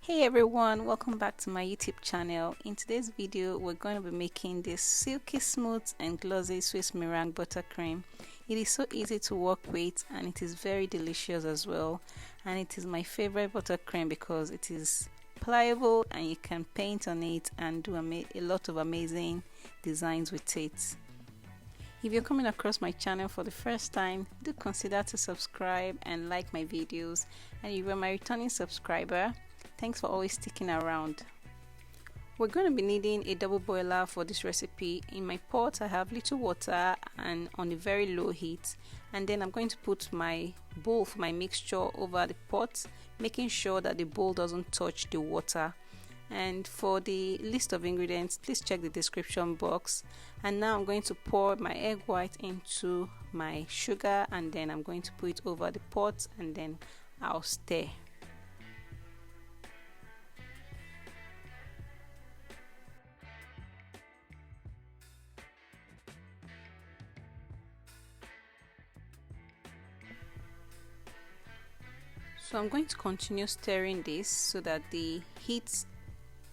Hey everyone, welcome back to my YouTube channel. In today's video, we're going to be making this silky smooth and glossy Swiss meringue buttercream. It is so easy to work with and it is very delicious as well. And it is my favorite buttercream because it is pliable and you can paint on it and do a lot of amazing designs with it. If you're coming across my channel for the first time, do consider to subscribe and like my videos. And if you're my returning subscriber, thanks for always sticking around. We're going to be needing a double boiler for this recipe. In my pot I have little water and on a very low heat, and then I'm going to put my bowl for my mixture over the pot, making sure that the bowl doesn't touch the water. And for the list of ingredients, please check the description box. And now I'm going to pour my egg white into my sugar, and then I'm going to put it over the pot and then I'll stir. So I'm going to continue stirring this so that the heat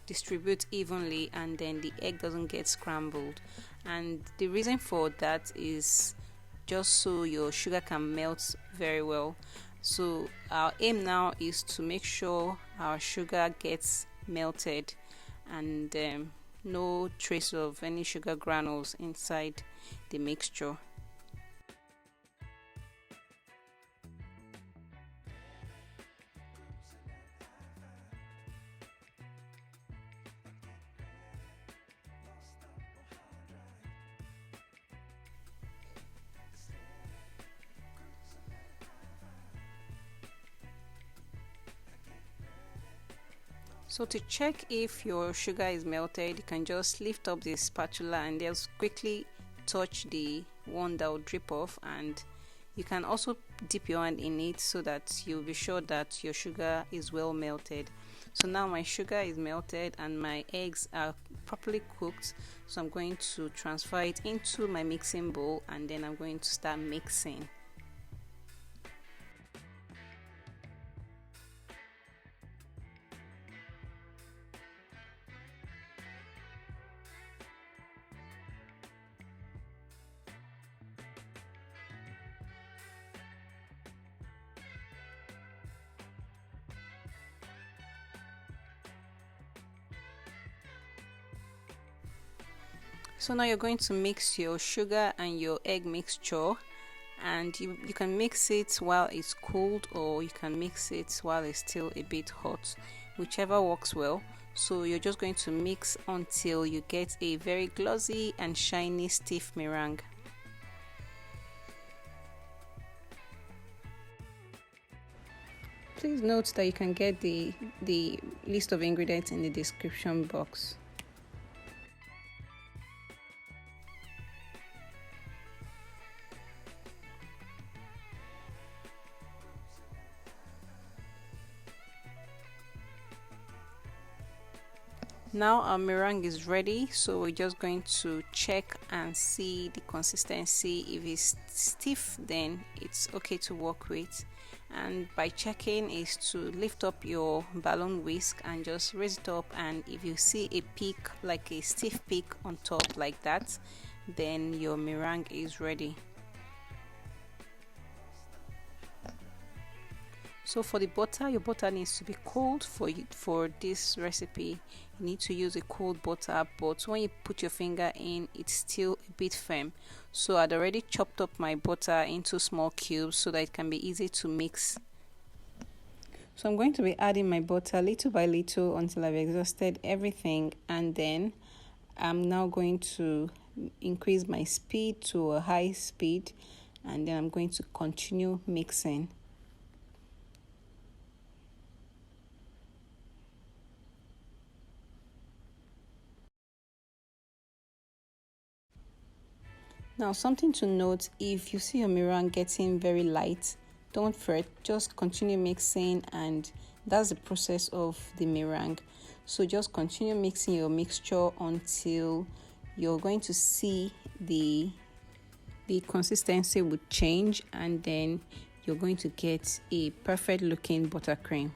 distributes evenly and then the egg doesn't get scrambled. And the reason for that is just so your sugar can melt very well. So our aim now is to make sure our sugar gets melted and no trace of any sugar granules inside the mixture. So to check if your sugar is melted, you can just lift up the spatula and just quickly touch the one that will drip off, and you can also dip your hand in it so that you'll be sure that your sugar is well melted. So now my sugar is melted and my eggs are properly cooked, so I'm going to transfer it into my mixing bowl and then I'm going to start mixing. So now you're going to mix your sugar and your egg mixture, and you can mix it while it's cold or you can mix it while it's still a bit hot, whichever works well. So you're just going to mix until you get a very glossy and shiny stiff meringue. Please note that you can get the list of ingredients in the description box. Now our meringue is ready, so we're just going to check and see the consistency. If it's stiff, then it's okay to work with. And by checking is to lift up your balloon whisk and just raise it up, and if you see a peak, like a stiff peak on top like that, then your meringue is ready. So for the butter, your butter needs to be cold for this recipe. You need to use a cold butter, but when you put your finger in, it's still a bit firm. So I'd already chopped up my butter into small cubes so that it can be easy to mix. So I'm going to be adding my butter little by little until I've exhausted everything, and then I'm now going to increase my speed to a high speed, and then I'm going to continue mixing. Now, something to note: if you see your meringue getting very light, don't fret, just continue mixing, and that's the process of the meringue. So just continue mixing your mixture until you're going to see the consistency would change, and then you're going to get a perfect looking buttercream.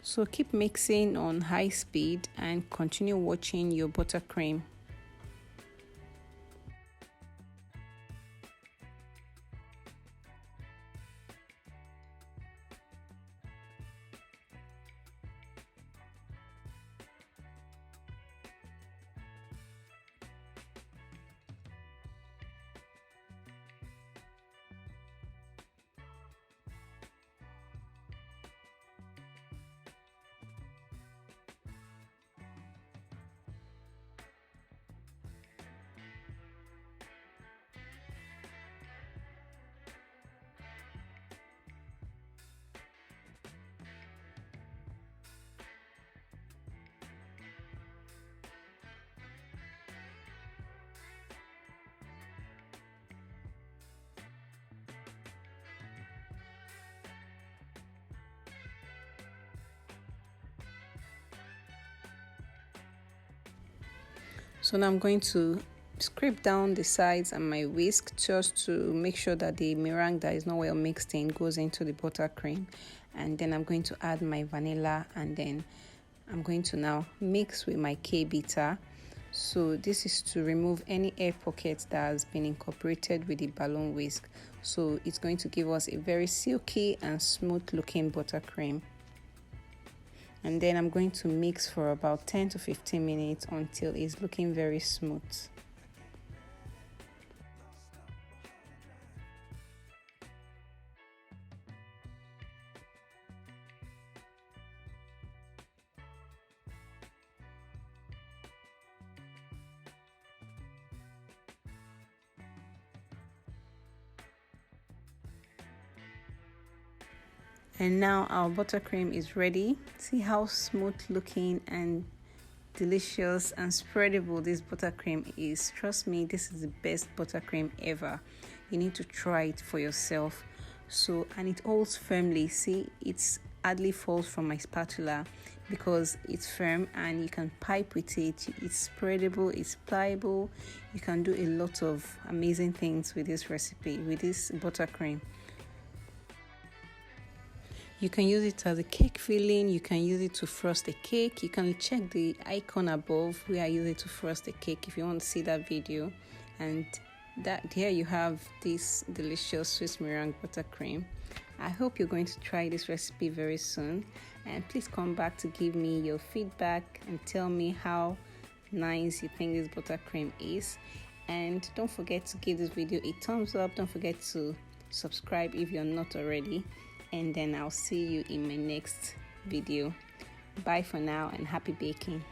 So keep mixing on high speed and continue watching your buttercream. So now I'm going to scrape down the sides and my whisk just to make sure that the meringue that is not well mixed in goes into the buttercream. And then I'm going to add my vanilla, and then I'm going to now mix with my K-bitter. So this is to remove any air pockets that has been incorporated with the balloon whisk. So it's going to give us a very silky and smooth looking buttercream. And then I'm going to mix for about 10 to 15 minutes until it's looking very smooth. And now our buttercream is ready. See how smooth looking and delicious and spreadable this buttercream is. Trust me, this is the best buttercream ever. You need to try it for yourself. So, and it holds firmly. See, it's hardly falls from my spatula because it's firm and you can pipe with it. It's spreadable, it's pliable. You can do a lot of amazing things with this recipe, with this buttercream. You can use it as a cake filling, you can use it to frost a cake. You can check the icon above where I use it to frost a cake if you want to see that video. And that here you have this delicious Swiss meringue buttercream. I hope you're going to try this recipe very soon. And please come back to give me your feedback and tell me how nice you think this buttercream is. And don't forget to give this video a thumbs up. Don't forget to subscribe if you're not already. And then I'll see you in my next video. Bye for now and happy baking.